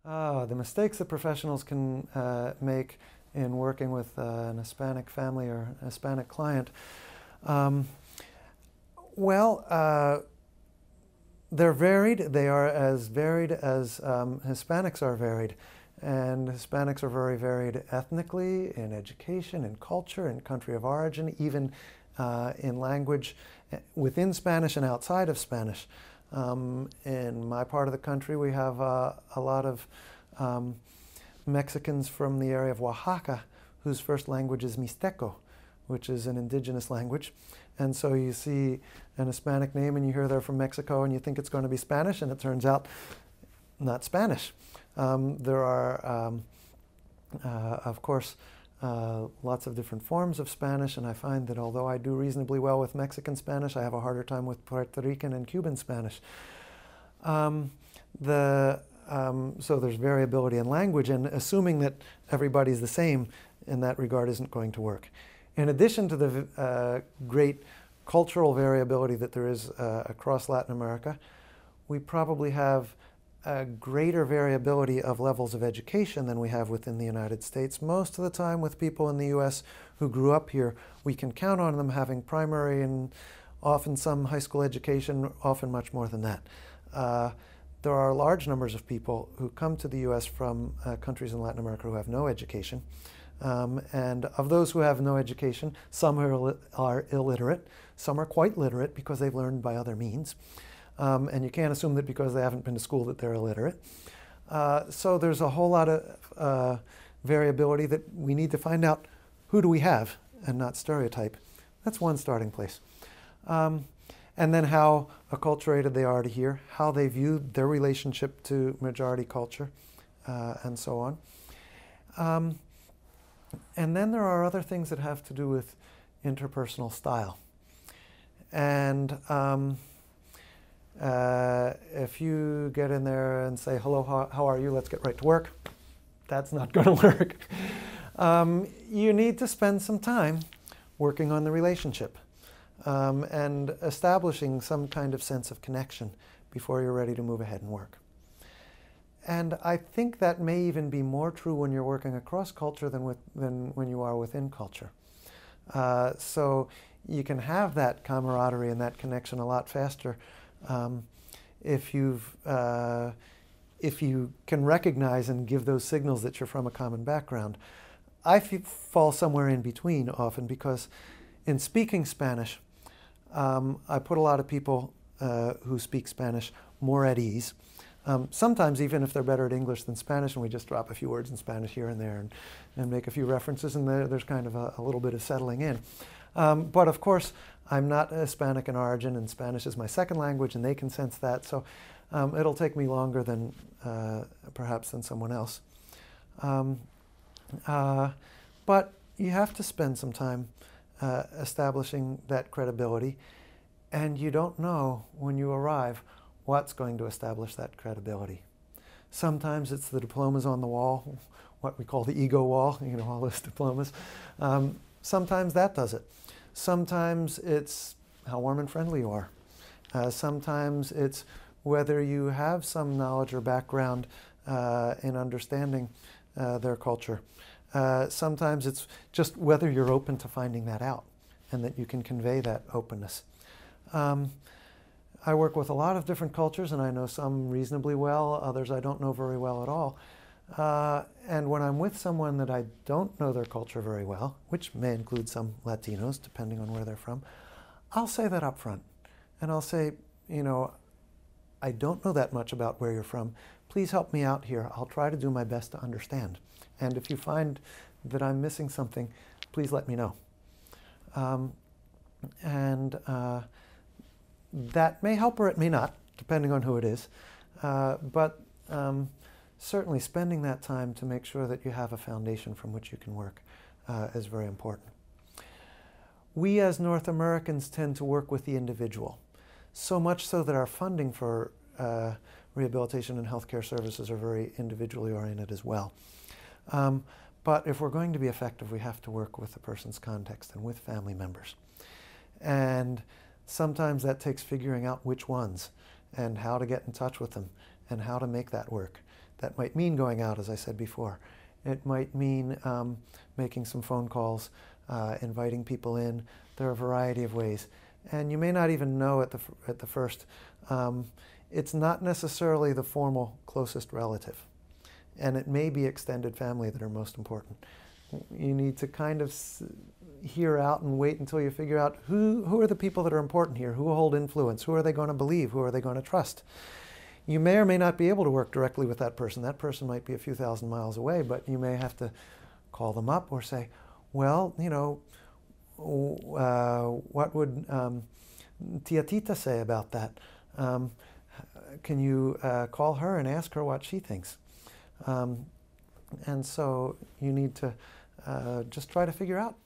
The mistakes that professionals can make in working with an Hispanic family or a Hispanic client. Um, well, they're varied. They are as varied as Hispanics are varied. And Hispanics are very varied ethnically, in education, in culture, in country of origin, even in language within Spanish and outside of Spanish. In my part of the country, we have a lot of Mexicans from the area of Oaxaca whose first language is Mixteco, which is an indigenous language. And so you see an Hispanic name and you hear they're from Mexico and you think it's going to be Spanish, and it turns out not Spanish. There are, of course, lots of different forms of Spanish, and I find that although I do reasonably well with Mexican Spanish, I have a harder time with Puerto Rican and Cuban Spanish. So there's variability in language, and assuming that everybody's the same in that regard isn't going to work. In addition to the great cultural variability that there is across Latin America, we probably have a greater variability of levels of education than we have within the United States. Most of the time with people in the US who grew up here, we can count on them having primary and often some high school education, often much more than that. There are large numbers of people who come to the US from countries in Latin America who have no education. And of those who have no education, some are illiterate, some are quite literate because they've learned by other means. And you can't assume that because they haven't been to school that they're illiterate. So there's a whole lot of variability that we need to find out who do we have and not stereotype. That's one starting place. And then how acculturated they are to here, how they view their relationship to majority culture, and so on. And then there are other things that have to do with interpersonal style. And if you get in there and say, hello, how are you? Let's get right to work. That's not going to work. You need to spend some time working on the relationship and establishing some kind of sense of connection before you're ready to move ahead and work. And I think that may even be more true when you're working across culture than when you are within culture. So you can have that camaraderie and that connection a lot faster if you can recognize and give those signals that you're from a common background. I fall somewhere in between often because in speaking Spanish, I put a lot of people who speak Spanish more at ease. Sometimes even if they're better at English than Spanish, and we just drop a few words in Spanish here and there and make a few references, and there's kind of a little bit of settling in. But of course, I'm not Hispanic in origin, and Spanish is my second language, and they can sense that. So it'll take me longer than perhaps than someone else. But you have to spend some time establishing that credibility, and you don't know when you arrive what's going to establish that credibility. Sometimes it's the diplomas on the wall, what we call the ego wall, you know, all those diplomas. Sometimes that does it. Sometimes it's how warm and friendly you are. Sometimes it's whether you have some knowledge or background in understanding their culture. Sometimes it's just whether you're open to finding that out and that you can convey that openness. I work with a lot of different cultures, and I know some reasonably well, others I don't know very well at all. And when I'm with someone that I don't know their culture very well, which may include some Latinos, depending on where they're from, I'll say that up front. And I'll say, you know, I don't know that much about where you're from. Please help me out here. I'll try to do my best to understand. And if you find that I'm missing something, please let me know. That may help or it may not, depending on who it is. But certainly spending that time to make sure that you have a foundation from which you can work is very important. We as North Americans tend to work with the individual, so much so that our funding for rehabilitation and healthcare services are very individually oriented as well. But if we're going to be effective, we have to work with the person's context and with family members. And sometimes that takes figuring out which ones and how to get in touch with them and how to make that work. That might mean going out, as I said before. It might mean making some phone calls, inviting people in. There are a variety of ways. And you may not even know at the first. It's not necessarily the formal closest relative. And it may be extended family that are most important. You need to kind of hear out and wait until you figure out who are the people that are important here, who hold influence, who are they going to believe, who are they going to trust. You may or may not be able to work directly with that person. That person might be a few thousand miles away, but you may have to call them up or say, well, you know, what would Tia Tita say about that? Can you call her and ask her what she thinks? And so you need to just try to figure out